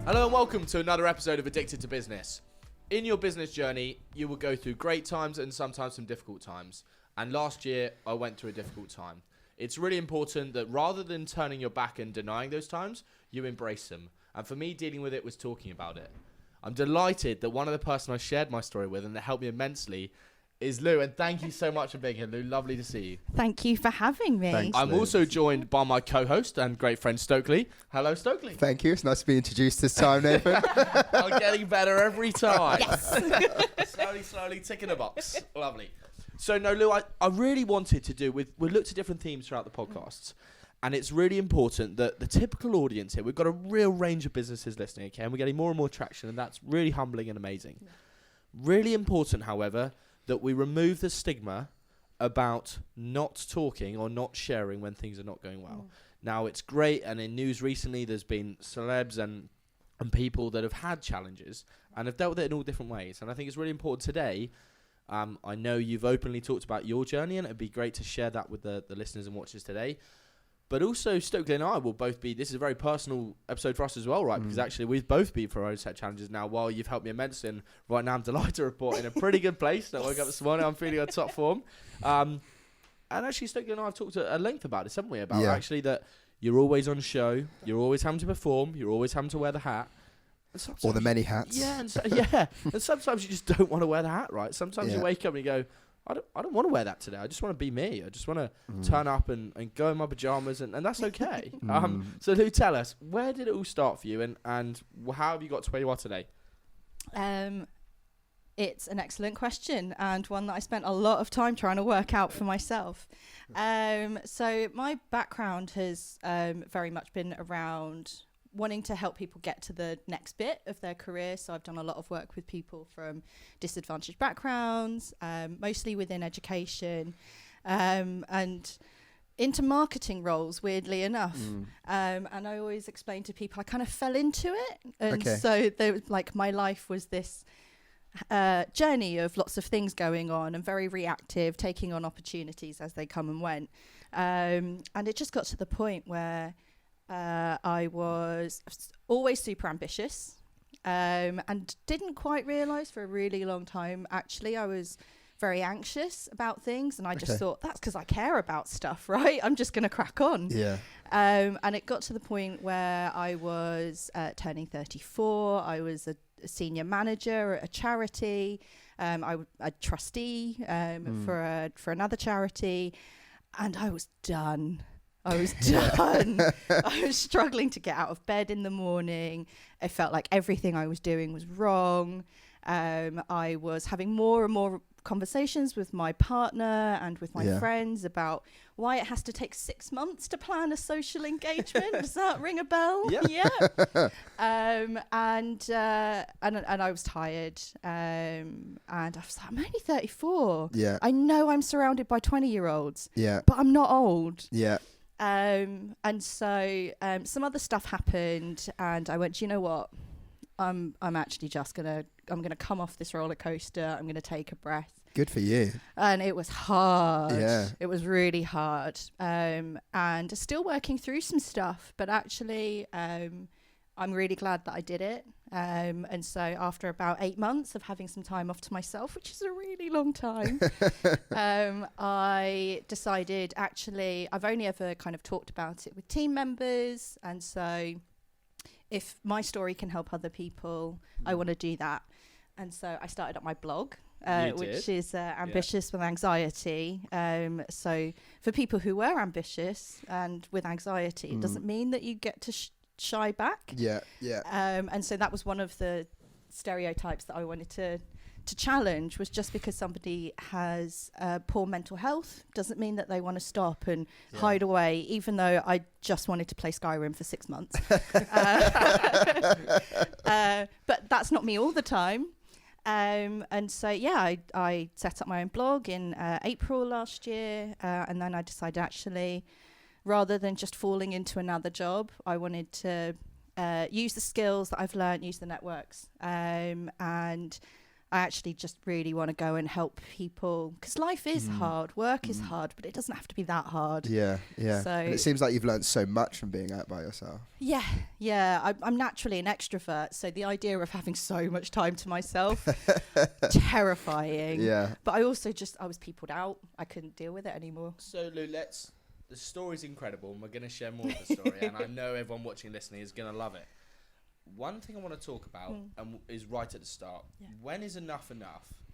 Hello and welcome to another episode of Addicted to Business. In your business journey, you will go through great times and sometimes some difficult times. And last year, I went through a difficult time. It's really important that rather than turning your back and denying those times, you embrace them. And for me, dealing with it was talking about it. I'm delighted that one of the person I shared my story with and that helped me immensely is Lou. And thank you so much for being here, Lou. Lovely to see you. Thank you for having me. Thanks, I'm Lou. also joined by my co-host and great friend Stokely. Hello, Stokely. Thank you. It's nice to be introduced this time, Nathan. I'm getting better every time. Yes. slowly ticking a box. Lovely. So, no, Lou, I really wanted to do, we looked at different themes throughout the podcasts, and it's really important that the typical audience here, we've got a real range of businesses listening, okay, and we're getting more and more traction, and that's really humbling and amazing. Yeah. Really important, however, that we remove the stigma about not talking or not sharing when things are not going well. Now, it's great, and in news recently, there's been celebs and people that have had challenges and have dealt with it in all different ways. And I think it's really important today. I know you've openly talked about your journey, and it'd be great to share that with the listeners and watchers today. But also, Stokely and I will both be, this is a very personal episode for us as well, right? Because actually, we've both been for our own set challenges now. While you've helped me immensely, and right now I'm delighted to report in a pretty good place. I woke up this morning, I'm feeling on top form. And actually, Stokely and I have talked at length about this, haven't we? About actually that you're always on show, you're always having to perform, you're always having to wear the hat. Or the many hats. Yeah, and sometimes you just don't want to wear the hat, right? Sometimes you wake up and you go, I don't want to wear that today. I just want to be me. I just want to turn up and go in my pajamas, and that's okay. So Lou, tell us, where did it all start for you, and how have you got to where you are today? It's an excellent question, and one that I spent a lot of time trying to work out for myself. So my background has very much been around wanting to help people get to the next bit of their career. So I've done a lot of work with people from disadvantaged backgrounds, mostly within education, and into marketing roles, weirdly enough. And I always explain to people I kind of fell into it. And so there was, like, my life was this journey of lots of things going on and very reactive, taking on opportunities as they come and went. And it just got to the point where I was always super ambitious, and didn't quite realise for a really long time, actually, I was very anxious about things, and I just thought, that's because I care about stuff, right? I'm just going to crack on. And it got to the point where I was turning 34. I was a senior manager at a charity. A trustee for another charity, and I was done. I was done. I was struggling to get out of bed in the morning. I felt like everything I was doing was wrong. I was having more and more conversations with my partner and with my friends about why it has to take 6 months to plan a social engagement. Does that ring a bell? Yeah. And I was tired. And I was like, I'm only 34. Yeah. I know I'm surrounded by 20-year-olds. Yeah. But I'm not old. Yeah. And so some other stuff happened, and I went, do you know what? I'm actually just gonna come off this roller coaster. I'm gonna take a breath. Good for you. And it was hard. Yeah. It was really hard. And still working through some stuff, but actually, I'm really glad that I did it. And so after about 8 months of having some time off to myself, which is a really long time, I decided, actually, I've only ever kind of talked about it with team members. And so if my story can help other people, I want to do that. And so I started up my blog, which is Ambitious with Anxiety. So for people who were ambitious and with anxiety, it doesn't mean that you get to shy back. And so that was one of the stereotypes that I wanted to challenge, was just because somebody has poor mental health doesn't mean that they want to stop and hide away, even though I just wanted to play Skyrim for 6 months. But that's not me all the time. And so, I set up my own blog in April last year, and then I decided, actually, rather than just falling into another job, I wanted to use the skills that I've learned, use the networks, and I actually just really want to go and help people, because life is hard, work is hard, but it doesn't have to be that hard. Yeah. So And it seems like you've learned so much from being out by yourself. Yeah. I'm naturally an extrovert, so the idea of having so much time to myself, terrifying. Yeah. But I also I was peopled out. I couldn't deal with it anymore. So Lou, the story's incredible, and we're going to share more of the story, and I know everyone watching and listening is going to love it. One thing I want to talk about is right at the start. Yeah. When is enough,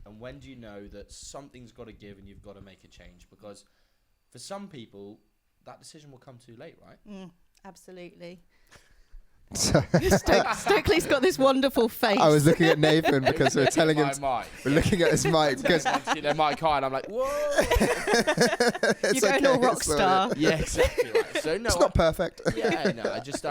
and when do you know that something's got to give and you've got to make a change? Because for some people, that decision will come too late, right? Absolutely. Stokely's got this wonderful face. I was looking at Nathan because we're telling him we're looking at his mic because their mic high, and I'm like, whoa. You're going all rock star. Yeah, exactly. Right. So no, it's not perfect. Yeah, no, I just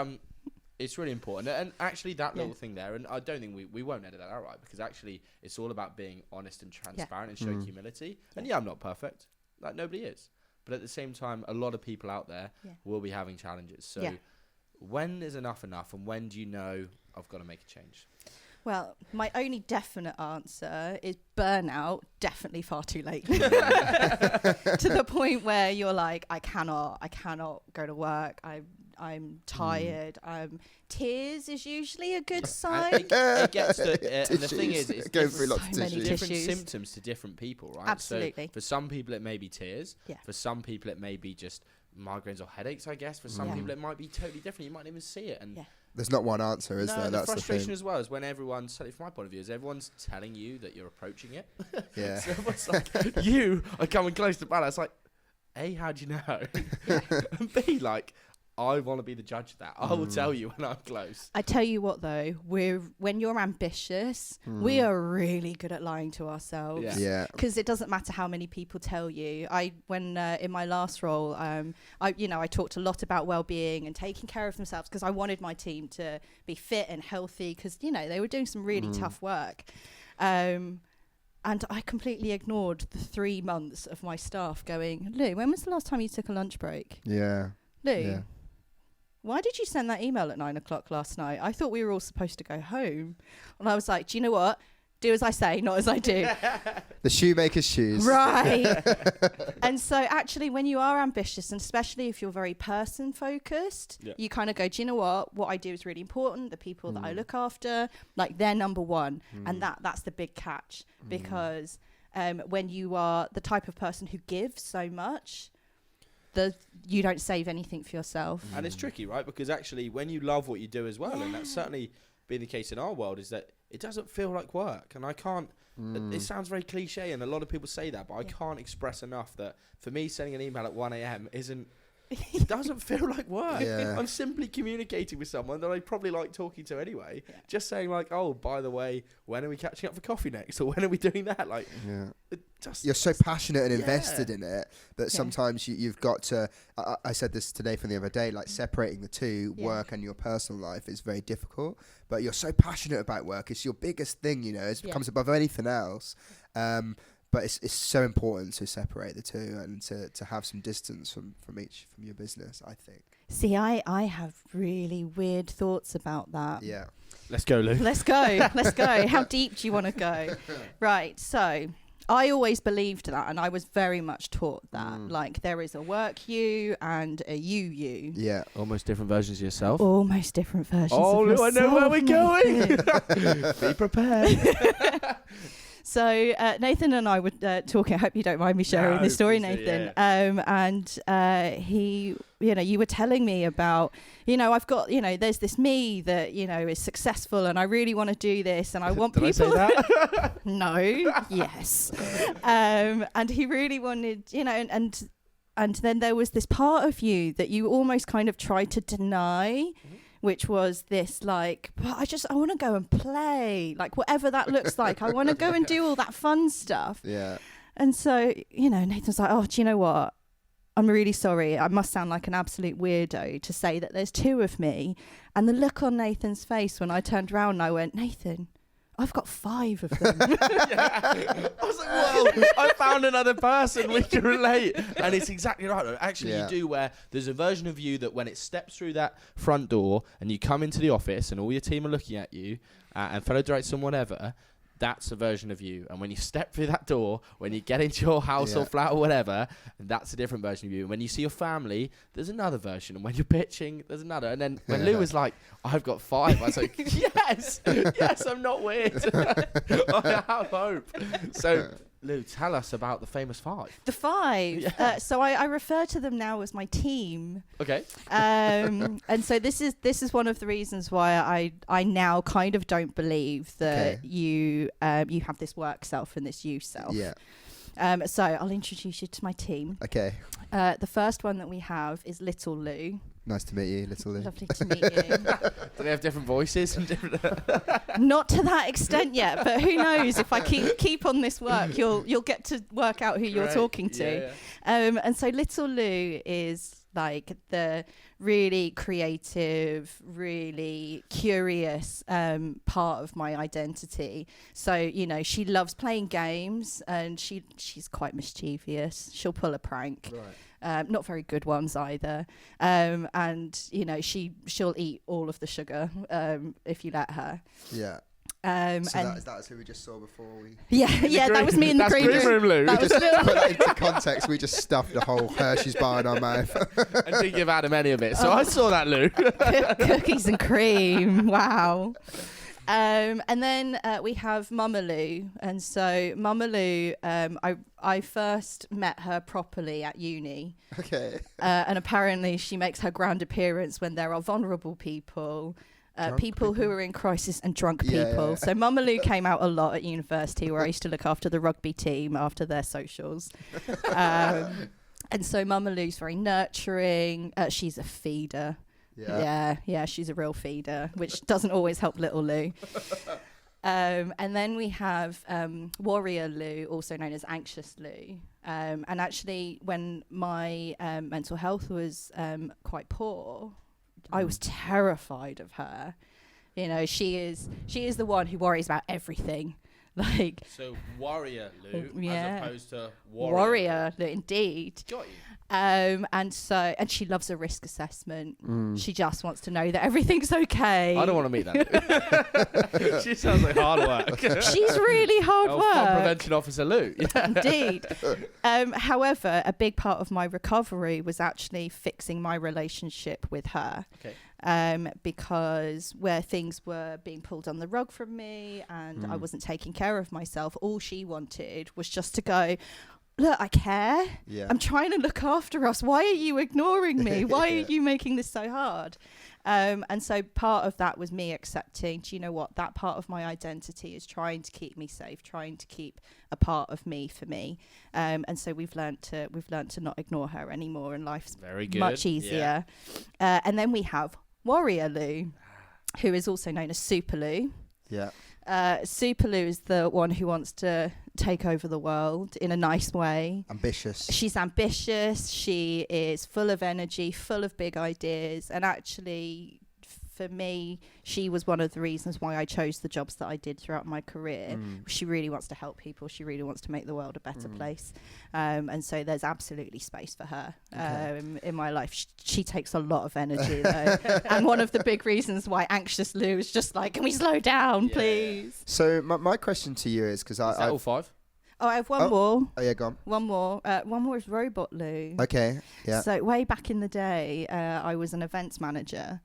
it's really important, and actually that little thing there, and I don't think we won't edit that out, right? Because actually it's all about being honest and transparent and showing humility. And I'm not perfect, like nobody is, but at the same time, a lot of people out there will be having challenges. So when is enough, and when do you know I've got to make a change? Well, my only definite answer is burnout, definitely far too late. To the point where you're like, I cannot go to work. I'm tired. Tears is usually a good sign. It gets to, and the thing is, it's going through lots of different tissues. symptoms to different people, right? Absolutely. So for some people, it may be tears. Yeah. For some people, it may be just migraines or headaches, I guess. For some people, it might be totally different. You might not even see it. And there's not one answer, is there? The That's frustration the thing. as well is when everyone's, from my point of view, is everyone's telling you that you're approaching it. Yeah. So everyone's like, you are coming close to balance. Like, A, how do you know? And B, like, I want to be the judge of that. I will tell you when I'm close. I tell you what, though, when you're ambitious, we are really good at lying to ourselves. Yeah. Because it doesn't matter how many people tell you. When in my last role, I talked a lot about well-being and taking care of themselves because I wanted my team to be fit and healthy because, they were doing some really tough work. And I completely ignored the 3 months of my staff going, Lou, when was the last time you took a lunch break? Yeah. Lou, Yeah. why did you send that email at 9 o'clock last night? I thought we were all supposed to go home. And I was like, do you know what? Do as I say, not as I do. The shoemaker's shoes. Right. And so actually when you are ambitious, and especially if you're very person focused, you kind of go, do you know what I do is really important. The people that I look after, like they're number one. And that's the big catch because when you are the type of person who gives so much, you don't save anything for yourself. And it's tricky, right? Because actually when you love what you do as well, and that's certainly been the case in our world, is that it doesn't feel like work. And I can't, it sounds very cliche, and a lot of people say that, but I can't express enough that for me, sending an email at 1 a.m. it doesn't feel like work. Yeah. I'm simply communicating with someone that I probably like talking to anyway. Yeah. Just saying like, oh, by the way, when are we catching up for coffee next? Or when are we doing that? Like, you're so passionate and invested in it that sometimes you've got to, I said this to Nathan the other day, like separating the two, work and your personal life is very difficult, but you're so passionate about work. It's your biggest thing, it comes above anything else. But it's so important to separate the two and to have some distance from your business, I think. See, I have really weird thoughts about that. Yeah. Let's go, Lou. Let's go. How deep do you want to go? Right, so I always believed that, and I was very much taught that. Like, there is a work you and a you. Yeah. Almost different versions of yourself. Almost different versions of yourself. Oh, I know where we're going. Be prepared. So Nathan and I were talking. I hope you don't mind me sharing this story, Nathan. And he, you were telling me about, I've got, there's this me that, is successful, and I really want to do this, and I want Did people. I say that? No. Yes. And he really wanted, and then there was this part of you that you almost kind of tried to deny. Which was this like, but I want to go and play, like whatever that looks like. I want to go and do all that fun stuff. Yeah. And so, Nathan's like, oh, do you know what? I'm really sorry. I must sound like an absolute weirdo to say that there's two of me. And the look on Nathan's face when I turned around and I went, Nathan, I've got 5 of them. I was like, whoa, I found another person we can relate. And it's exactly right. Actually, you do, where there's a version of you that when it steps through that front door and you come into the office and all your team are looking at you and fellow directors and whatever, that's a version of you. And when you step through that door, when you get into your house or flat or whatever, that's a different version of you. And when you see your family, there's another version. And when you're pitching, there's another. And then when Lou was like, I've got 5, I was like, yes, I'm not weird. I have hope. So, Lou, tell us about the famous 5. The 5. Yeah. So I refer to them now as my team. Okay. And so this is one of the reasons why I now kind of don't believe that you have this work self and this you self. Yeah. So I'll introduce you to my team. Okay. The first one that we have is Little Lou. Nice to meet you, Little Lou. Lovely to meet you. Do they have different voices and different? Not to that extent yet, but who knows? If I keep on this work, you'll get to work out who you're talking to. Yeah. And so Little Lou is like the really creative, really curious part of my identity. So, you know, she loves playing games and she's quite mischievous. She'll pull a prank. Right. Not very good ones either. And, you know, she'll eat all of the sugar if you let her. Yeah. So and that's who we just saw before we... Yeah, that was me in the green room. Lou. That was Just to put that into context, we just stuffed a whole Hershey's bar in our mouth. And didn't give Adam any of it. So I saw that, Lou. Cookies and cream. Wow. And then we have Mama Lou. And so Mama Lou, I first met her properly at uni. Okay. And apparently she makes her grand appearance when there are vulnerable people. People who are in crisis and drunk people. Yeah. So Mama Lou came out a lot at university where I used to look after the rugby team after their socials. And so Mama Lou's very nurturing. She's a feeder. Yeah, she's a real feeder, which doesn't always help Little Lou. And then we have Warrior Lou, also known as Anxious Lou. And actually, when my mental health was quite poor, I was terrified of her. You know, she is the one who worries about everything. Like, so Warrior Lou, yeah. as opposed to Warrior. Warrior Lou, indeed. Got you. And she loves a risk assessment. She just wants to know that everything's okay. I don't want to meet that. She sounds like hard work. She's really hard work. Fun prevention officer Lou. Yeah. Indeed. However, a big part of my recovery was actually fixing my relationship with her. Okay. Because where things were being pulled on the rug from me and I wasn't taking care of myself, all she wanted was just to go, look, I care. Yeah. I'm trying to look after us. Why are you ignoring me? Why are you making this so hard? And so part of that was me accepting, do you know what, that part of my identity is trying to keep me safe, trying to keep a part of me for me. And so we've learnt to not ignore her anymore, and life's very good. Much easier. Yeah. And then we have Warrior Lou, who is also known as Super Lou. Yeah. Super Lou is the one who wants to take over the world in a nice way. Ambitious. She's ambitious. She is full of energy, full of big ideas. And actually, for me, she was one of the reasons why I chose the jobs that I did throughout my career. She really wants to help people. She really wants to make the world a better place. And so there's absolutely space for her in my life. She takes a lot of energy, though. And one of the big reasons why Anxious Lou is just like, can we slow down, please? So my question to you is, because Is that all 5? Oh, I have one more. Oh, yeah, go on. One more. One more is Robot Lou. Okay, yeah. So way back in the day, I was an events manager.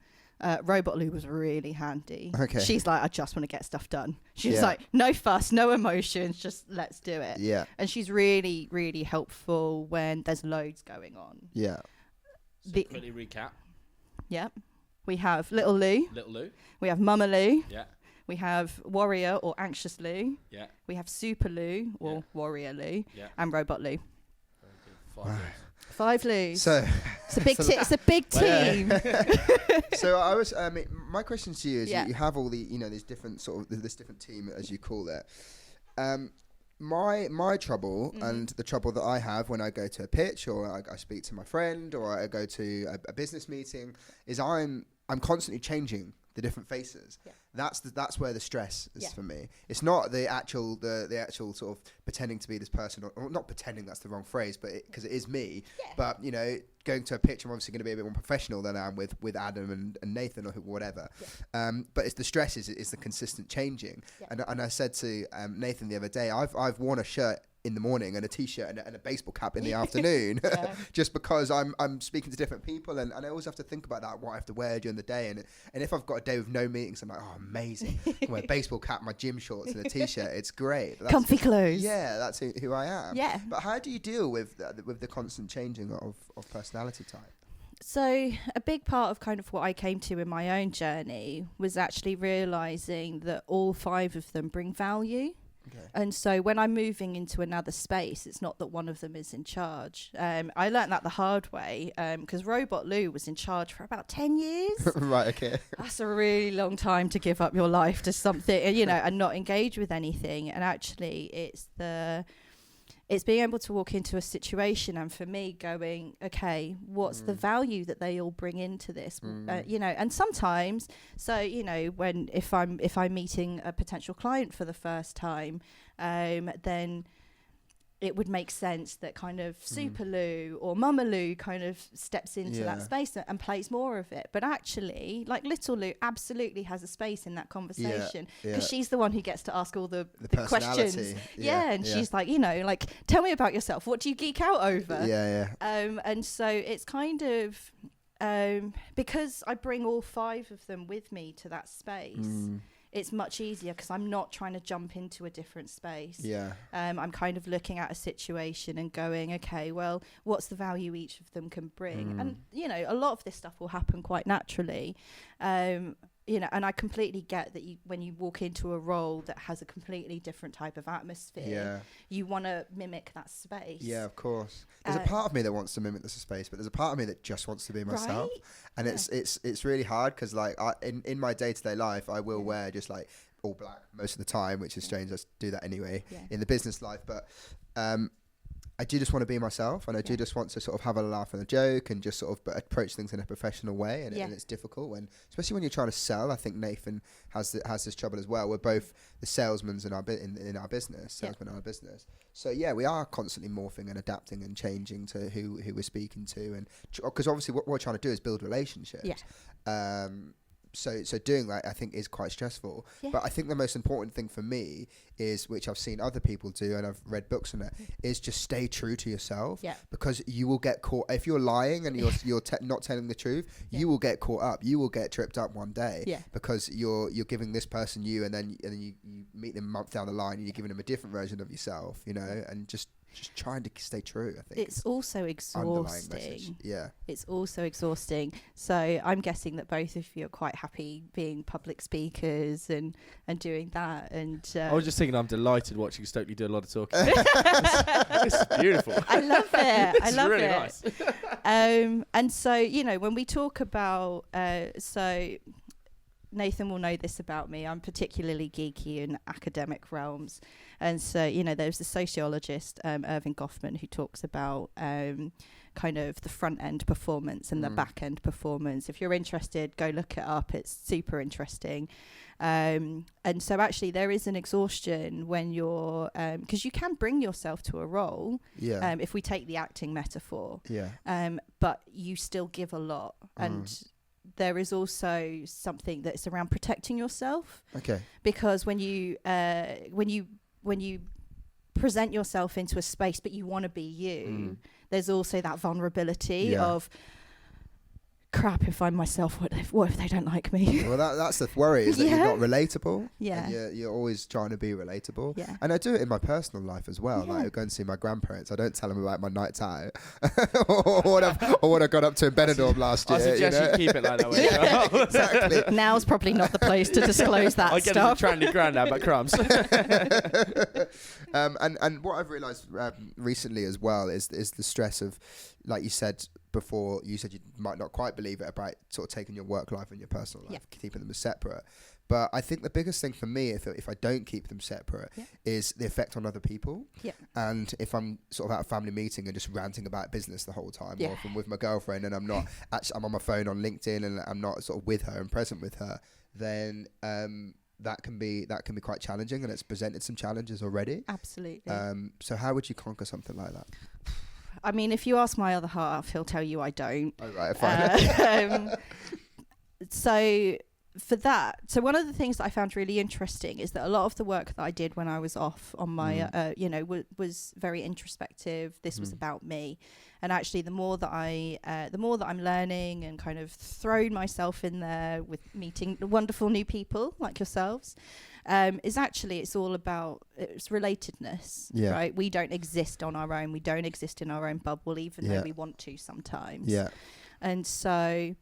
Robot Lou was really handy. Okay. She's like, I just want to get stuff done. She's like, no fuss, no emotions, just let's do it. Yeah. And she's really, really helpful when there's loads going on. Yeah. So quickly recap. Yep. We have Little Lou. Little Lou. We have Mama Lou. Yeah. We have Warrior or Anxious Lou. Yeah. We have Super Lou or Warrior Lou. Yeah. And Robot Lou. Very good. 5 Lou's. So it's a big it's a big team. So I was my question to you is, Yeah. you have all the, you know, this different sort of this different team, as you call it. My trouble and the trouble that I have when I go to a pitch, or I speak to my friend, or I go to a business meeting, is I'm constantly changing the different faces. Yeah. That's where the stress is Yeah. for me. It's not the actual sort of pretending to be this person, or not pretending, that's the wrong phrase, but because it is me. Yeah. But you know, going to a pitch, I'm obviously going to be a bit more professional than I am with Adam and Nathan or whatever. Yeah. But it's the stress is the consistent changing. Yeah. And I said to Nathan the other day, I've worn a shirt in the morning and a t-shirt and a baseball cap in the afternoon, just because I'm speaking to different people, and I always have to think about that, what I have to wear during the day, and if I've got a day with no meetings, I'm like, oh, amazing, I can wear a baseball cap, my gym shorts and a t-shirt, it's great. Comfy clothes. Yeah, that's who I am. Yeah. But how do you deal with the constant changing of personality type? So a big part of kind of what I came to in my own journey was actually realising that all 5 of them bring value. Okay. And so when I'm moving into another space, it's not that one of them is in charge. I learnt that the hard way, because Robot Lou was in charge for about 10 years. Right, okay. That's a really long time to give up your life to something, you know, and not engage with anything. And actually, it's being able to walk into a situation and for me going, okay, what's the value that they all bring into this? You know, and sometimes, so, you know, if I'm meeting a potential client for the first time, then it would make sense that kind of Super Lou or Mama Lou kind of steps into that space and plays more of it. But actually, like Little Lou absolutely has a space in that conversation because she's the one who gets to ask all the questions. And she's like, you know, like, tell me about yourself. What do you geek out over? And so it's kind of, because I bring all 5 of them with me to that space, it's much easier because I'm not trying to jump into a different space. I'm kind of looking at a situation and going, okay, well, what's the value each of them can bring? And, you know, a lot of this stuff will happen quite naturally. You know, and I completely get that when you walk into a role that has a completely different type of atmosphere, you want to mimic that space. Yeah, of course. There's a part of me that wants to mimic this space, but there's a part of me that just wants to be myself. Right? And it's really hard because, like, in my day-to-day life, I will wear just like all black most of the time, which is strange. I do that anyway in the business life, but I do just want to be myself, and I do just want to sort of have a laugh and a joke and just sort of approach things in a professional way. And it's difficult, especially when you're trying to sell. I think Nathan has this trouble as well. We're both the salesmen in our business, in our business. So we are constantly morphing and adapting and changing to who we're speaking to, and because obviously what we're trying to do is build relationships. So doing that, I think, is quite stressful. But I think the most important thing for me is, which I've seen other people do and I've read books on it, is just stay true to yourself. Because you will get caught if you're lying and you're not telling the truth. You will get caught up. You will get tripped up one day because you're giving this person you, and then you meet them a month down the line and you're giving them a different version of yourself. You know, and just trying to stay true, I think. It's also exhausting. It's also exhausting. So I'm guessing that both of you are quite happy being public speakers and doing that. And I was just thinking, I'm delighted watching Stokely do a lot of talking. It's beautiful. I love it. I love really it. Nice. And so, you know, when we talk about, so Nathan will know this about me, I'm particularly geeky in academic realms. And so, you know, there's the sociologist, Irving Goffman, who talks about kind of the front end performance and the back end performance. If you're interested, go look it up. It's super interesting. And so actually there is an exhaustion when you're, because you can bring yourself to a role, if we take the acting metaphor, but you still give a lot. And there is also something that's around protecting yourself. Because when you present yourself into a space but you want to be you, there's also that vulnerability of, crap, if I'm myself, what if they don't like me? Well, that's the worry, is that you're not relatable. And you're always trying to be relatable. Yeah. And I do it in my personal life as well. Like, I go and see my grandparents. I don't tell them about my nights out or what I got up to in Benidorm last year. I suggest you keep it like that way. Exactly. Now's probably not the place to disclose that I get stuff. a trendy granddad, but crumbs. And what I've realised recently as well is the stress of, like you said before, you said you might not quite believe it about sort of taking your work life and your personal life, keeping them as separate. But I think the biggest thing for me, if I don't keep them separate, is the effect on other people. And if I'm sort of at a family meeting and just ranting about business the whole time, or if I'm with my girlfriend and I'm not actually, I'm on my phone on LinkedIn and I'm not sort of with her and present with her, then that can be quite challenging, and it's presented some challenges already. Absolutely. So how would you conquer something like that? I mean, if you ask my other half, he'll tell you I don't. Oh, right, fine. So for that, so one of the things that I found really interesting is that a lot of the work that I did when I was off on my, was very introspective. This was about me, and actually, the more that I'm learning and kind of throwing myself in there with meeting wonderful new people like yourselves, it's all about it's relatedness, right? We don't exist on our own. We don't exist in our own bubble, even though we want to sometimes. Yeah, and so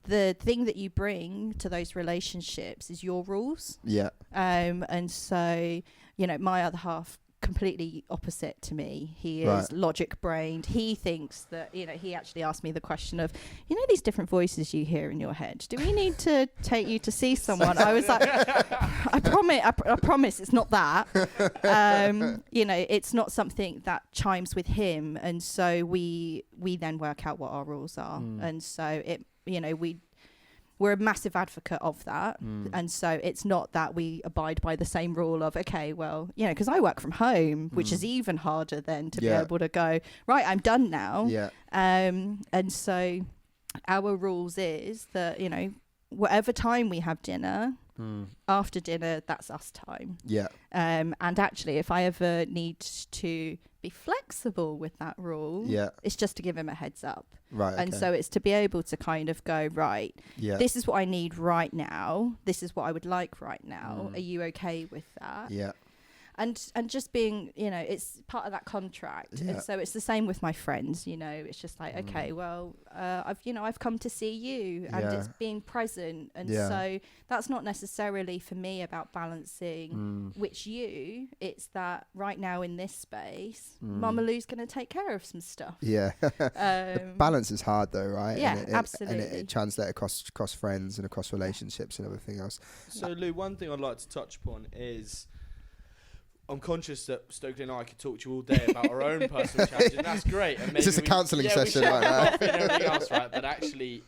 the thing that you bring to those relationships is your rules. Yeah. And so, my other half, completely opposite to me. He is logic brained. He thinks that, he actually asked me the question of, these different voices you hear in your head, do we need to take you to see someone? I was like, I promise it's not that. It's not something that chimes with him. And so we then work out what our rules are. And so we're a massive advocate of that. And so it's not that we abide by the same rule of, okay, well, because I work from home, which is even harder then to be able to go, right, I'm done now. Yeah. And so our rules is that, whatever time we have dinner, after dinner, that's us time. Yeah. And actually, if I ever need to be flexible with that rule, it's just to give him a heads up. Right. And so it's to be able to kind of go, right, this is what I need right now. This is what I would like right now. Are you okay with that? Yeah. And just being, it's part of that contract. Yeah. And so it's the same with my friends, it's just like, okay, well, I've come to see you, and it's being present. And so that's not necessarily for me about balancing which you, it's that right now in this space, Mama Lou's going to take care of some stuff. Yeah. The balance is hard though, right? Yeah, and absolutely. And it translates across friends and across relationships and everything else. So Lou, one thing I'd like to touch upon is, I'm conscious that Stokely and I could talk to you all day about our own personal challenges, and that's great. And this is a counselling session right now. And everything else, right? But actually,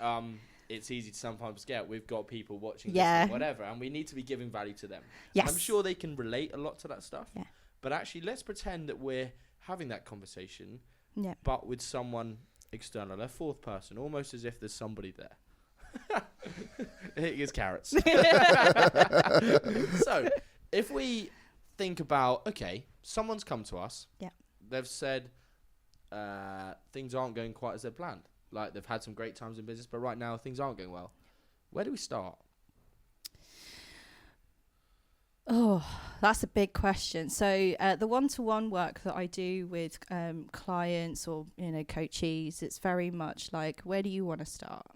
it's easy to sometimes get. We've got people watching this and whatever, and we need to be giving value to them. Yes. And I'm sure they can relate a lot to that stuff. Yeah. But actually, let's pretend that we're having that conversation, but with someone external, a fourth person, almost as if there's somebody there. Here's carrots. So, if we think about, okay, someone's come to us. Yeah. They've said things aren't going quite as they've planned. Like, they've had some great times in business, but right now things aren't going well. Where do we start? Oh, that's a big question. So the one-to-one work that I do with clients or, coachees, it's very much like, where do you want to start?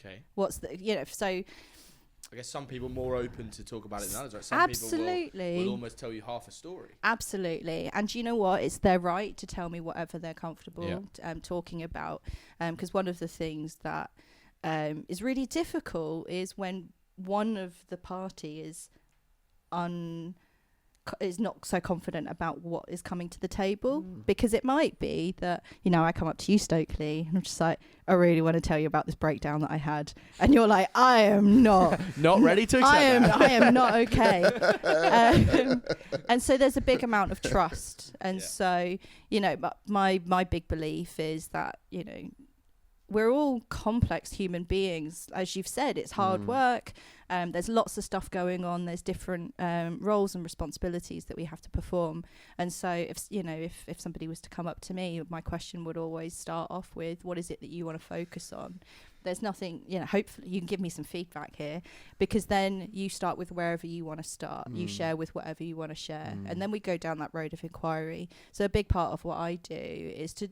Okay. What's the, so... I guess some people are more open to talk about it than others, right? Some people will almost tell you half a story. Absolutely. And you know what? It's their right to tell me whatever they're comfortable talking about. Because one of the things that is really difficult is when one of the party is not so confident about what is coming to the table, because it might be that, I come up to you, Stokely, and I'm just like, I really want to tell you about this breakdown that I had, and you're like, I am not not ready to accept that. I am not okay. And so there's a big amount of trust, and so my big belief is that we're all complex human beings. As you've said, it's hard work. There's lots of stuff going on. There's different roles and responsibilities that we have to perform. And so if somebody was to come up to me, my question would always start off with, what is it that you want to focus on? There's nothing, hopefully you can give me some feedback here, because then you start with wherever you want to start. You share with whatever you want to share. And then we go down that road of inquiry. So a big part of what I do is to,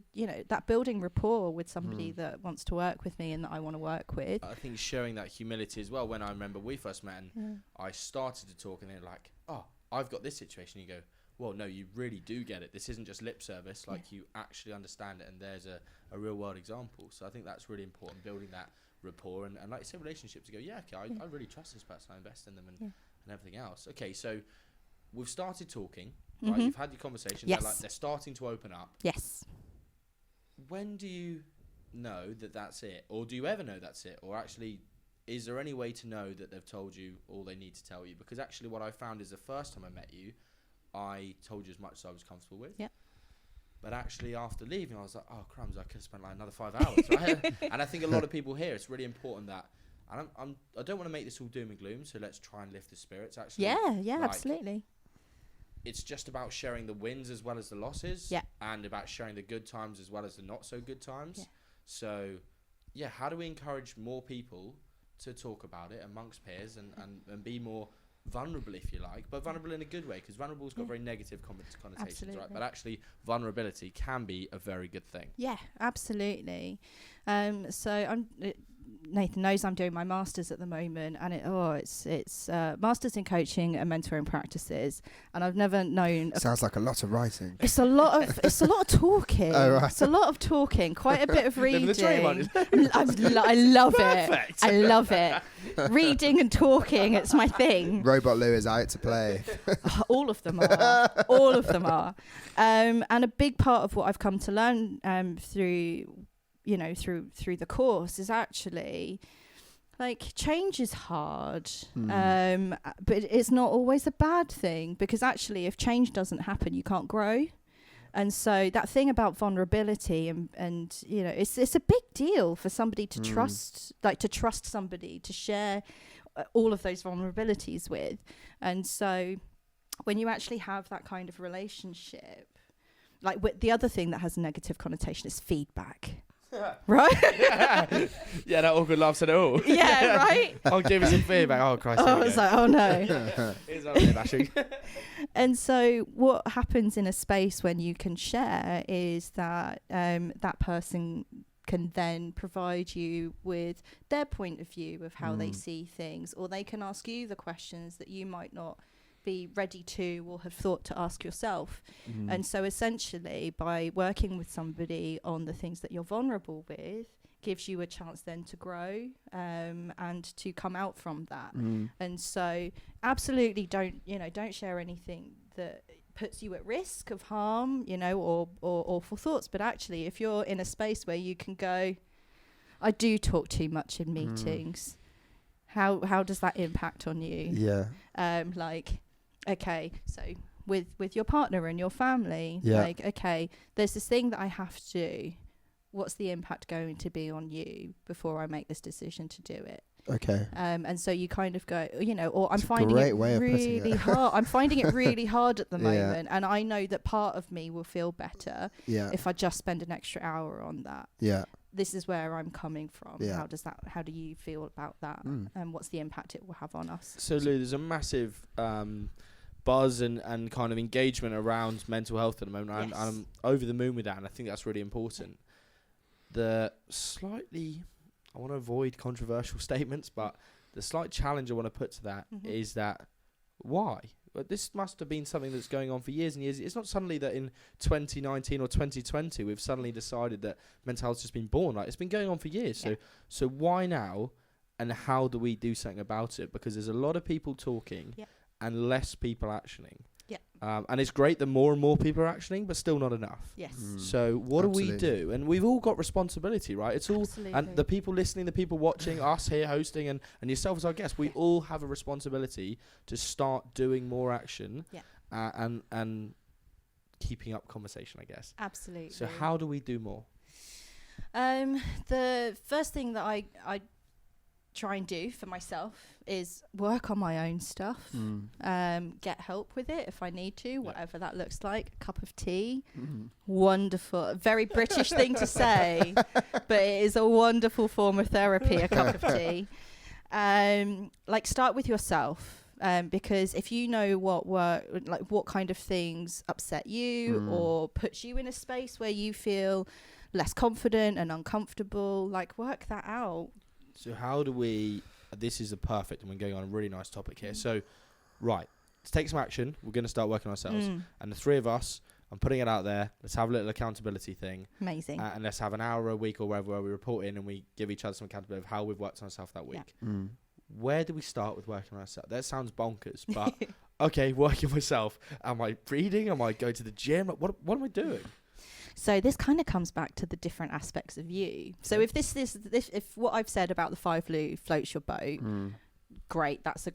that building rapport with somebody that wants to work with me and that I want to work with. I think showing that humility as well. When I remember we first met and I started to talk, and they're like, oh, I've got this situation. You go, well, no, you really do get it. This isn't just lip service. Like, you actually understand it, and there's a real world example. So I think that's really important, building that rapport and like you say, relationships. To go, I really trust this person. I invest in them and everything else. Okay, so we've started talking. Right, you've had your conversations. Yes. They're starting to open up. Yes. When do you know that that's it, or do you ever know that's it, or actually is there any way to know that they've told you all they need to tell you? Because actually what I found is the first time I met you, I told you as much as I was comfortable with. Yeah. But actually after leaving, I was like, oh, crumbs, I could have spent like another 5 hours, right? And I think a lot of people here, it's really important that, and I don't want to make this all doom and gloom, so let's try and lift the spirits, actually. Yeah, like, absolutely. It's just about sharing the wins as well as the losses. Yeah. And about sharing the good times as well as the not so good times. Yeah. So, yeah, how do we encourage more people to talk about it amongst peers and be more vulnerable, if you like, but vulnerable in a good way, because vulnerable's got very negative connotations, Absolutely. right? But actually, vulnerability can be a very good thing. Yeah, absolutely. So Nathan knows I'm doing my master's at the moment, and it's master's in coaching and mentoring practices, and I've never known. Sounds like a lot of writing. It's a lot of talking. Oh, right. It's a lot of talking. Quite a bit of reading. I love it. I love it. Reading and talking. It's my thing. Robot Lou is out to play. All of them are. All of them are. And a big part of what I've come to learn through the course is actually, like, change is hard, but it's not always a bad thing, because actually if change doesn't happen, you can't grow. And so that thing about vulnerability and it's a big deal for somebody to trust somebody to share all of those vulnerabilities with. And so when you actually have that kind of relationship, like, the other thing that has a negative connotation is feedback. Right? Yeah, that awkward laugh said it all. Yeah, right? I'll give you some feedback. Oh, Christ. I was like, oh no. It's not really bashing. And so what happens in a space when you can share is that that person can then provide you with their point of view of how they see things, or they can ask you the questions that you might not be ready to or have thought to ask yourself. And so essentially, by working with somebody on the things that you're vulnerable with, gives you a chance then to grow and to come out from that. And so absolutely don't share anything that puts you at risk of harm, or awful thoughts. But actually, if you're in a space where you can go, I do talk too much in meetings, how does that impact on you? Yeah. Okay, so with your partner and your family, okay, there's this thing that I have to do. What's the impact going to be on you before I make this decision to do it? Okay. And so you kind of go, or I'm It's a finding great it way of putting really it. hard. I'm finding it really hard at the Yeah. moment, and I know that part of me will feel better Yeah. if I just spend an extra hour on that. Yeah. This is where I'm coming from. Yeah. How do you feel about that? And what's the impact it will have on us? So, Lou, there's a massive buzz and kind of engagement around mental health at the moment. Yes. I'm over the moon with that, and I think that's really important. The slightly, I want to avoid controversial statements, but the slight challenge I want to put to that is that why? But this must have been something that's going on for years and years. It's not suddenly that in 2019 or 2020 we've suddenly decided that mental health's just been born. Like, it's been going on for years. Yeah. So why now, and how do we do something about it? Because there's a lot of people talking and less people actioning. Yeah. And it's great that more and more people are actioning, but still not enough. Yes. So what do we Absolutely. do? And we've all got responsibility, right? It's all, Absolutely. and the people listening, the people watching, us here hosting, and yourself as our guest, we all have a responsibility to start doing more action and keeping up conversation, I guess. Absolutely. So how do we do more? The first thing that I try and do for myself is work on my own stuff, get help with it if I need to, whatever that looks like. A cup of tea, wonderful, very British thing to say, but it is a wonderful form of therapy, a cup of tea. Start with yourself, because if you know what kind of things upset you or puts you in a space where you feel less confident and uncomfortable, work that out. So how do we, this is a perfect, and we're going on a really nice topic here. So, right, let's take some action. We're going to start working on ourselves. And the three of us, I'm putting it out there, let's have a little accountability thing. Amazing. And let's have an hour a week or wherever where we report in and we give each other some accountability of how we've worked on ourselves that week. Where do we start with working on ourselves? That sounds bonkers, but okay, working on myself. Am I reading? Am I going to the gym? What am I doing? So this kind of comes back to the different aspects of you. So if if what I've said about the 5 Lou floats your boat, great. That's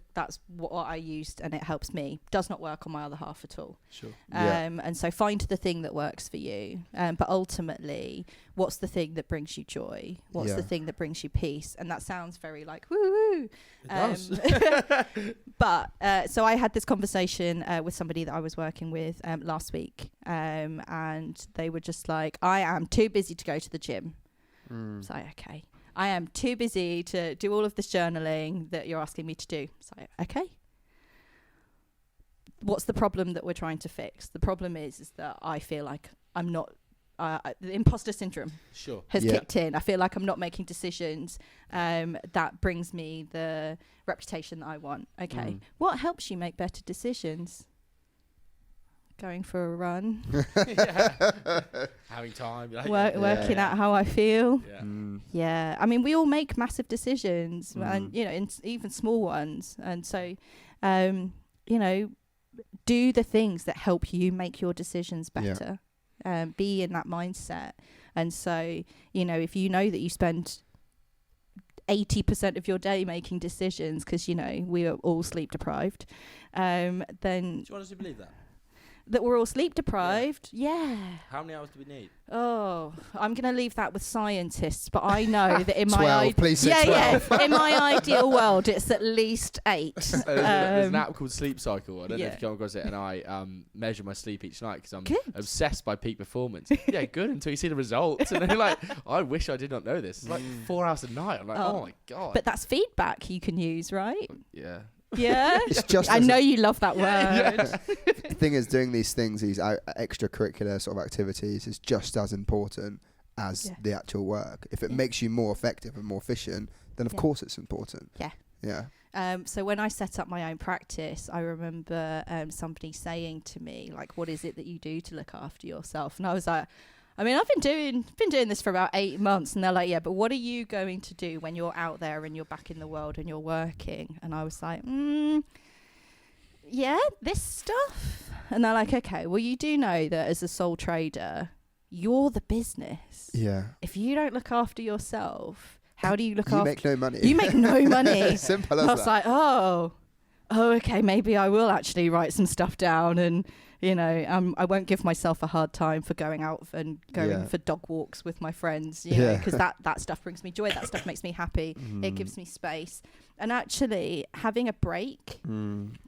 what I used, and it helps me. Does not work on my other half at all. Sure. And so find the thing that works for you. But ultimately, what's the thing that brings you joy? What's the thing that brings you peace? And that sounds very like woo. It does. But so I had this conversation with somebody that I was working with last week, and they were just like, I am too busy to go to the gym. So okay. I am too busy to do all of this journaling that you're asking me to do. So, okay. What's the problem that we're trying to fix? The problem is that I feel like I'm not, the imposter syndrome has kicked in. I feel like I'm not making decisions that brings me the reputation that I want. Okay. What helps you make better decisions? Going for a run. Having time. Working out how I feel. Yeah. I mean, we all make massive decisions, and even small ones. And so, do the things that help you make your decisions better. Be in that mindset. And so, if you know that you spend 80% of your day making decisions because we are all sleep deprived, then do you honestly believe that we're all sleep deprived? Yeah. How many hours do we need? Oh, I'm going to leave that with scientists, but I know that in 12, please say 12. in my ideal world, it's at least 8. There's an app called Sleep Cycle. I don't know if you come across it, and I measure my sleep each night because I'm obsessed by peak performance. Yeah, good until you see the results, and then you're like, I wish I did not know this. It's like 4 hours a night. I'm like, oh my god. But that's feedback you can use, right? Yeah. Yeah, it's just I know you love that word. The thing is, doing these things, these extracurricular sort of activities, is just as important as the actual work. If it makes you more effective and more efficient, then of course it's important. Yeah. So when I set up my own practice, I remember somebody saying to me, like, what is it that you do to look after yourself? And I was like, I mean, I've been doing this for about 8 months. And they're like, yeah, but what are you going to do when you're out there and you're back in the world and you're working? And I was like, this stuff. And they're like, okay, well, you do know that as a sole trader, you're the business. Yeah. If you don't look after yourself, how do you look after? You make no money. You make no money. Simple as that. I was like, oh, okay, maybe I will actually write some stuff down and, I won't give myself a hard time for going out and going for dog walks with my friends, because that stuff brings me joy. That stuff makes me happy. It gives me space. And actually having a break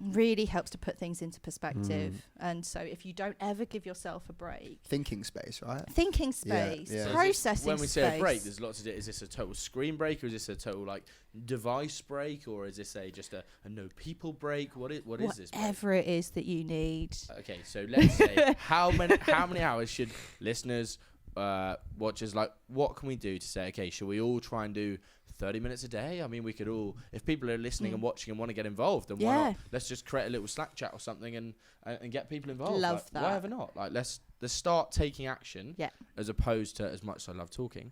really helps to put things into perspective. And so if you don't ever give yourself a break. Thinking space, right? Thinking space, Yeah. processing space. When we say a break, there's lots of it. Is this a total screen break, or is this a total device break, or is this just a no people break? What is this break? Whatever it is that you need. Okay, so let's say how many hours should listeners, watchers, what can we do to say, okay, should we all try and do 30 minutes a day? I mean, we could all, if people are listening and watching and want to get involved, then why not? Let's just create a little Slack chat or something and get people involved. Love that. Why ever not? Let's start taking action as opposed to, as much as I love talking.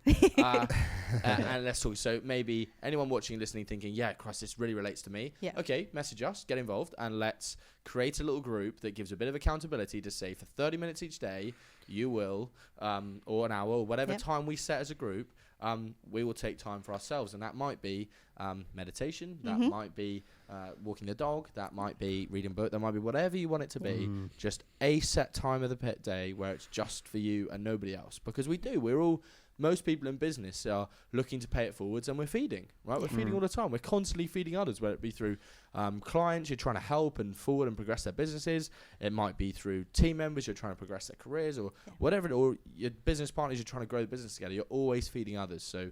And let's talk. So maybe anyone watching and listening thinking, yeah, Christ, this really relates to me. Yeah. Okay, message us, get involved, and let's create a little group that gives a bit of accountability to say for 30 minutes each day, you will, or an hour, or whatever time we set as a group, we will take time for ourselves. And that might be meditation, that might be walking the dog, that might be reading a book, that might be whatever you want it to be. Just a set time of the pit day where it's just for you and nobody else. Because most people in business are looking to pay it forwards, and we're feeding, right? We're feeding all the time. We're constantly feeding others, whether it be through clients you're trying to help and forward and progress their businesses. It might be through team members you're trying to progress their careers, or whatever, or your business partners you're trying to grow the business together. You're always feeding others. So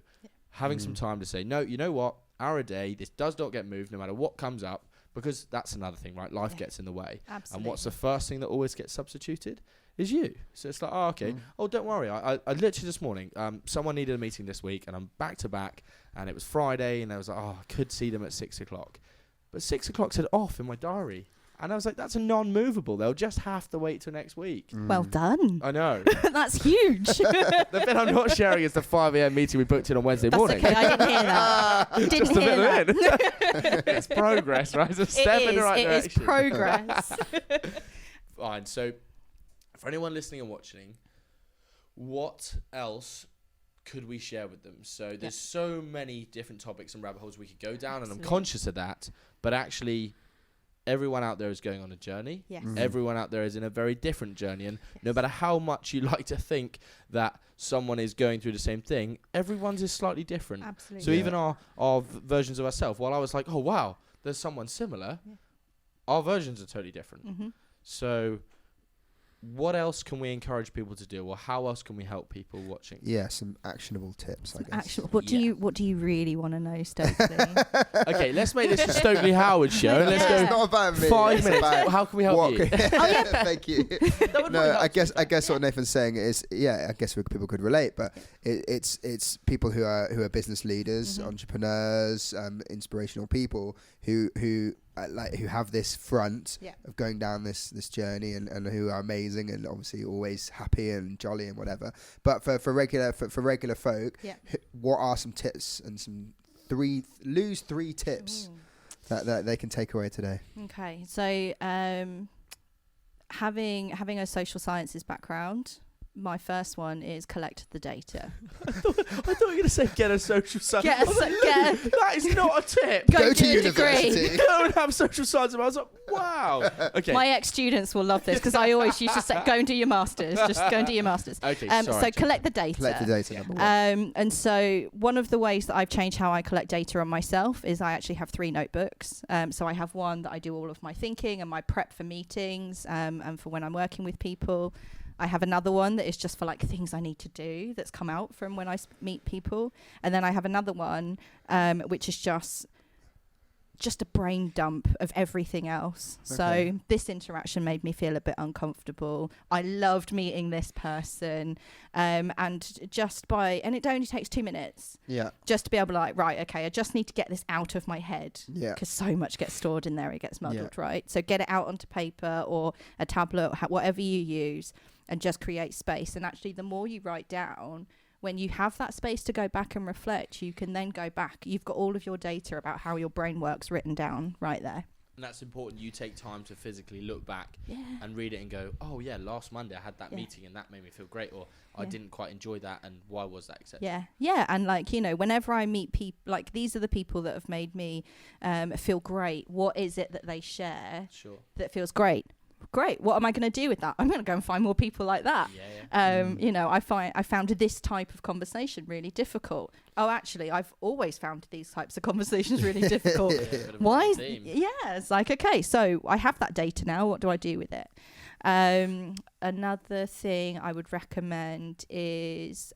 having some time to say, no, you know what? Hour a day, this does not get moved no matter what comes up, because that's another thing, right? Life gets in the way. Absolutely. And what's the first thing that always gets substituted? Is you. So it's like, oh, okay. Oh, don't worry. I literally this morning, someone needed a meeting this week, and I'm back to back, and it was Friday, and I was like, oh, I could see them at 6 o'clock. But 6 o'clock said off in my diary. And I was like, that's a non-movable. They'll just have to wait till next week. Well done. I know. That's huge. The bit I'm not sharing is the 5 a.m. meeting we booked in on Wednesday morning. That's okay, I didn't hear that. Didn't hear that. It's progress, right? It's a step in the right direction. It is progress. Fine. So for anyone listening and watching, what else could we share with them? So there's so many different topics and rabbit holes we could go down, and I'm conscious of that. But actually, everyone out there is going on a journey. Yes. Everyone out there is in a very different journey, and no matter how much you like to think that someone is going through the same thing, everyone's is slightly different. Absolutely. So even our versions of ourselves, while I was like, oh wow, there's someone similar, our versions are totally different. So what else can we encourage people to do, or how else can we help people watching? Yeah, some actionable tips, I guess. What do you really want to know, Stokely? Okay, let's make this a Stokely Howard show. And let's It's go not about me. 5 minutes. How can we help you? Thank you. No, I guess what Nathan's saying is, I guess people could relate, but it's people who are business leaders, entrepreneurs, inspirational people who have this front of going down this journey and who are amazing and obviously always happy and jolly and whatever. But for regular folk, what are some tips and some Lou's three tips that they can take away today? Okay, so having a social sciences background, my first one is collect the data. I thought you were going to say get a social science. That is not a tip. Go to university. Go and have social science. I was like, wow. Okay. My ex-students will love this because I always used to say, go and do your masters. Just go and do your masters. Okay, so collect the data. Collect the data, number one. And so one of the ways that I've changed how I collect data on myself is I actually have 3 notebooks. So I have one that I do all of my thinking and my prep for meetings and for when I'm working with people. I have another one that is just for like things I need to do that's come out from when I meet people. And then I have another one which is just a brain dump of everything else. Okay. So this interaction made me feel a bit uncomfortable. I loved meeting this person. And it only takes 2 minutes. Yeah. Just to be able to like, right, okay, I just need to get this out of my head. Yeah. Because so much gets stored in there, it gets muddled, right? So get it out onto paper or a tablet, whatever you use, and just create space. And actually, the more you write down, when you have that space to go back and reflect, you can then go back. You've got all of your data about how your brain works written down right there. And that's important. You take time to physically look back and read it and go, oh, yeah, last Monday I had that meeting and that made me feel great. Or I didn't quite enjoy that. And why was that, etc. Yeah. Yeah. And like, whenever I meet people, like these are the people that have made me feel great. What is it that they share that feels great? Great. What am I going to do with that? I'm going to go and find more people like that. I found this type of conversation really difficult. Oh, actually, I've always found these types of conversations really difficult. Why? It's like, okay, so I have that data now. What do I do with it? Another thing I would recommend is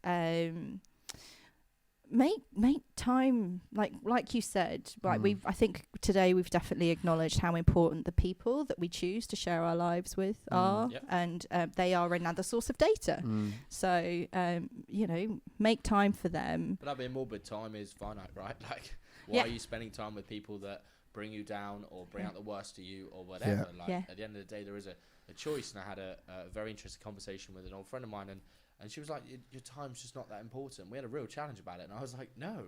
make time, like you said, right? I think today we've definitely acknowledged how important the people that we choose to share our lives with are, and they are another source of data. So make time for them. But I mean, morbid time is finite, right? Like, why are you spending time with people that bring you down or bring out the worst of you or whatever? At the end of the day, there is a choice. And I had a very interesting conversation with an old friend of mine, and she was like, your time's just not that important. We had a real challenge about it. And I was like, no,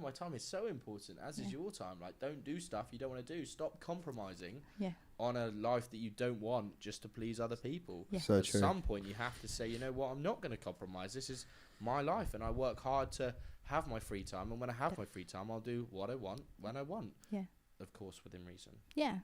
my time is so important, as is your time. Like, don't do stuff you don't want to do. Stop compromising on a life that you don't want just to please other people. Yeah. So At true. some point, you have to say, you know what, I'm not going to compromise. This is my life, and I work hard to have my free time. And when I have my free time, I'll do what I want when I want. Yeah. Of course, within reason. Yeah.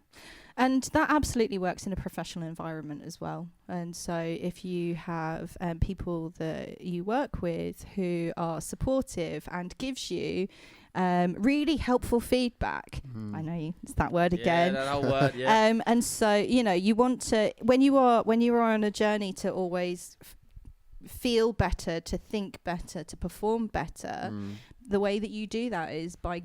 And that absolutely works in a professional environment as well. And so if you have people that you work with who are supportive and gives you really helpful feedback. I know it's that word again. Yeah, that whole word, yeah. And so, you want to, when you are on a journey to always feel better, to think better, to perform better, the way that you do that is by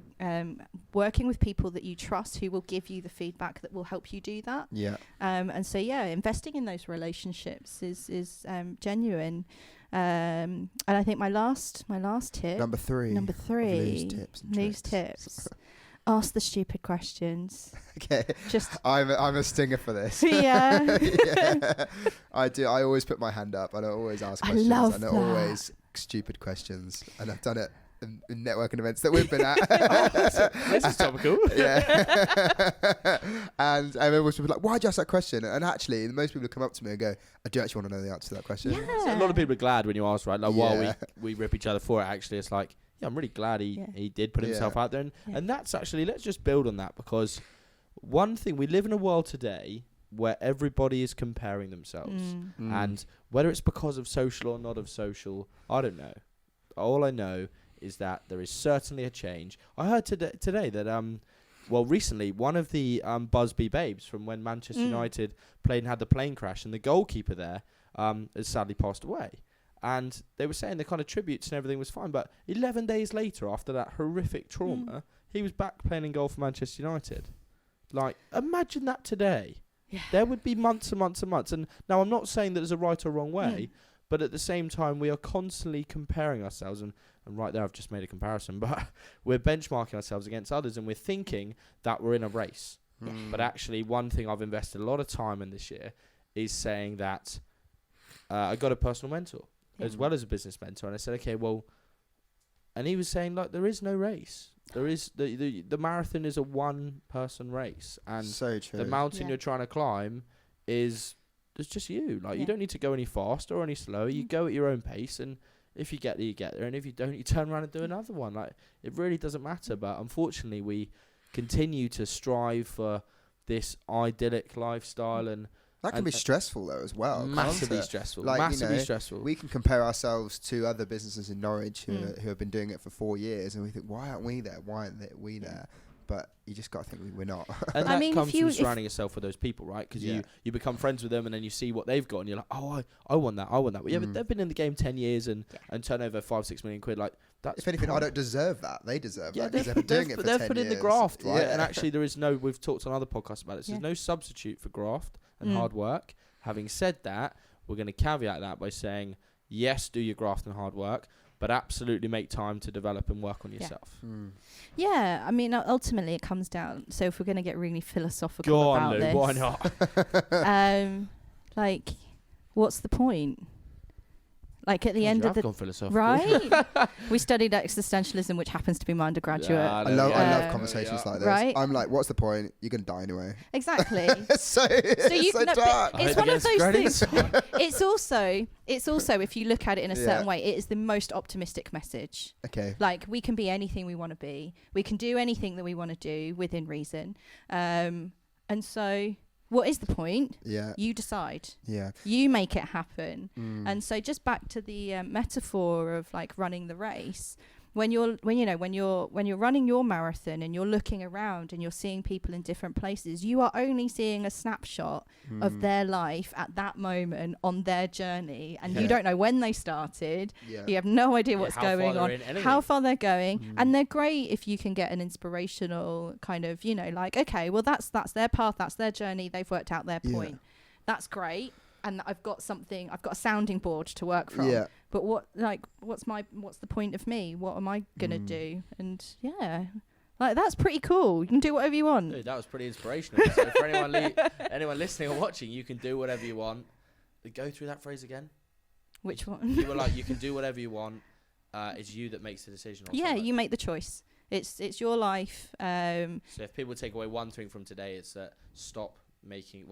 working with people that you trust, who will give you the feedback that will help you do that. Yeah. And so, investing in those relationships is genuine. And I think my last tip. Number three. Lose tips. Ask the stupid questions. Okay. I'm a stinger for this. Yeah. I do. I always put my hand up and I always ask questions. I love and that. Always stupid questions. And I've done it in networking events that we've been at. This is topical. Yeah. and everyone should be like, why'd you ask that question? And actually, most people come up to me and go, I do actually want to know the answer to that question. Yeah. So a lot of people are glad when you ask, right? Like, while we rip each other for it, actually, it's like, yeah, I'm really glad he did put himself out there. And that's actually, let's just build on that, because one thing, we live in a world today where everybody is comparing themselves. And whether it's because of social or not of social, I don't know. All I know is that there is certainly a change. I heard today that, recently, one of the Busby babes from when Manchester United played and had the plane crash, and the goalkeeper there has sadly passed away. And they were saying the kind of tributes and everything was fine, but 11 days later, after that horrific trauma, he was back playing in goal for Manchester United. Like, imagine that today. Yeah. There would be months and months and months. And now I'm not saying that there's a right or wrong way, but at the same time, we are constantly comparing ourselves. And right there, I've just made a comparison, but we're benchmarking ourselves against others, and we're thinking that we're in a race. But actually, one thing I've invested a lot of time in this year is saying that I got a personal mentor as well as a business mentor. And I said, okay, well, and he was saying, like, there is no race. There is the marathon is a one-person race, and so true. The mountain you're trying to climb it's just you. Like, you don't need to go any faster or any slower. You go at your own pace, and if you get there, you get there, and if you don't, you turn around and do another one. Like, it really doesn't matter. But unfortunately, we continue to strive for this idyllic lifestyle, and that can be stressful though as well. Massively stressful. Like, massively stressful. We can compare ourselves to other businesses in Norwich who have been doing it for 4 years, and we think, why aren't we there? Why aren't we there? But you just got to think we're not. And that comes from surrounding yourself with those people, right? Because you become friends with them, and then you see what they've got, and you're like, oh, I want that. Well, yeah, but they've been in the game 10 years and turn over 5-6 million quid. Like, that's, if anything, I don't deserve that. They deserve that. They've been doing it for 10 years. They've put in the graft, right? And actually, there is no. We've talked on other podcasts about it. So there's no substitute for graft and hard work. Having said that, we're going to caveat that by saying, yes, do your graft and hard work, but absolutely make time to develop and work on yourself. Yeah, I mean, ultimately it comes down. So if we're going to get really philosophical about this, why not? Like, what's the point? Like, at the end of the right, we studied existentialism, which happens to be my undergraduate. I love conversations like this. Right? I'm like, what's the point? You're gonna die anyway. Exactly. so you so dark. It's one of those things. It's also if you look at it in a certain way, it is the most optimistic message. Okay. Like, we can be anything we want to be. We can do anything that we want to do within reason. And so, what is the point? Yeah. You decide. Yeah. You make it happen. And so, just back to the metaphor of like running the race. When you're running your marathon and you're looking around and you're seeing people in different places, you are only seeing a snapshot of their life at that moment on their journey, and you don't know when they started. You have no idea what's going on, how far they're going, and they're great if you can get an inspirational kind of, like, okay, well that's their path, that's their journey, they've worked out their point. That's great. And I've got a sounding board to work from. Yeah. But what's the point of me? What am I gonna do? And like, that's pretty cool. You can do whatever you want. Dude, that was pretty inspirational. So for anyone listening or watching, you can do whatever you want. Go through that phrase again. Which one? You were like, you can do whatever you want. It's you that makes the decision. You make the choice. It's your life. So if people take away one thing from today, it's that stop making,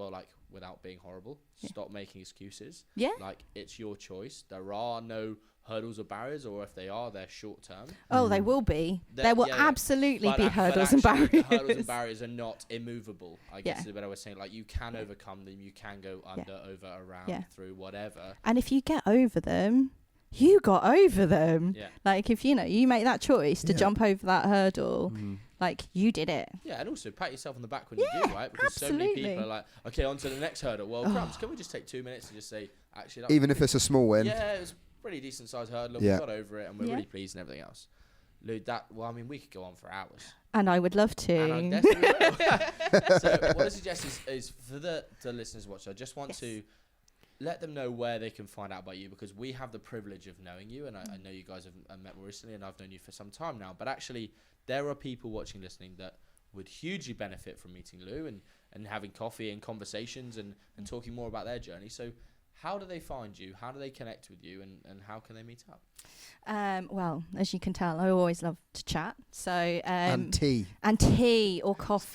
without being horrible, stop making excuses. Like, it's your choice. There are no hurdles or barriers, or if they are, they're short term. They will be. There will absolutely be hurdles and barriers. Hurdles and barriers are not immovable, I guess is the better way of saying. Like, you can overcome them, you can go under, over, around, through, whatever. And if you get over them, you got over them. Like, if you make that choice to jump over that hurdle, like, you did it. And also pat yourself on the back when you do, right? Because so many people are like, okay, on to the next hurdle. Well, crumbs, can we just take 2 minutes to just say, actually, even if it's a small win. Yeah, it was a pretty decent sized hurdle. We got over it, and we're really pleased and everything else. Lou, we could go on for hours. And I would love to. And I definitely will. So what I suggest is for the listeners watching, I just want to let them know where they can find out about you, because we have the privilege of knowing you, and I know you guys have met more recently, and I've known you for some time now. But actually, there are people watching, listening, that would hugely benefit from meeting Lou and having coffee and conversations and talking more about their journey. So how do they find you? How do they connect with you? And how can they meet up? Well, as you can tell, I always love to chat. So And tea. and tea or coffee.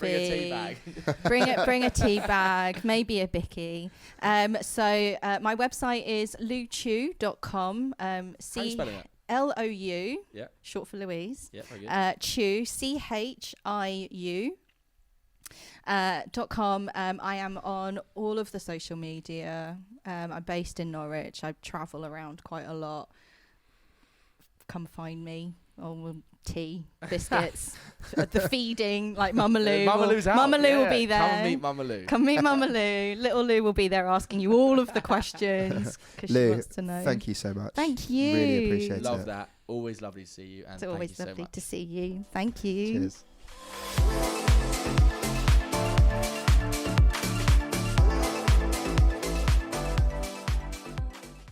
Bring a tea bag. bring a tea bag, maybe a bicky. So my website is louchiu.com. How are you spelling it? Lou, Yeah. short for Louise. Yeah, very good. Chiu, CHIU. .com. I am on all of the social media. I'm based in Norwich. I travel around quite a lot. Come find me. Oh, tea, biscuits, the feeding, like Mama Lou. Mama Lou's out. Mama Lou will Yeah, be there. Come meet Mama Lou. Come meet Mama Lou. Little Lou will be there asking you all of the questions because she Lou, wants to know. thank you so much. Thank you. Really appreciate it. Love that. Always lovely to see you. And It's thank always you so lovely much. to see you. Thank you. Cheers.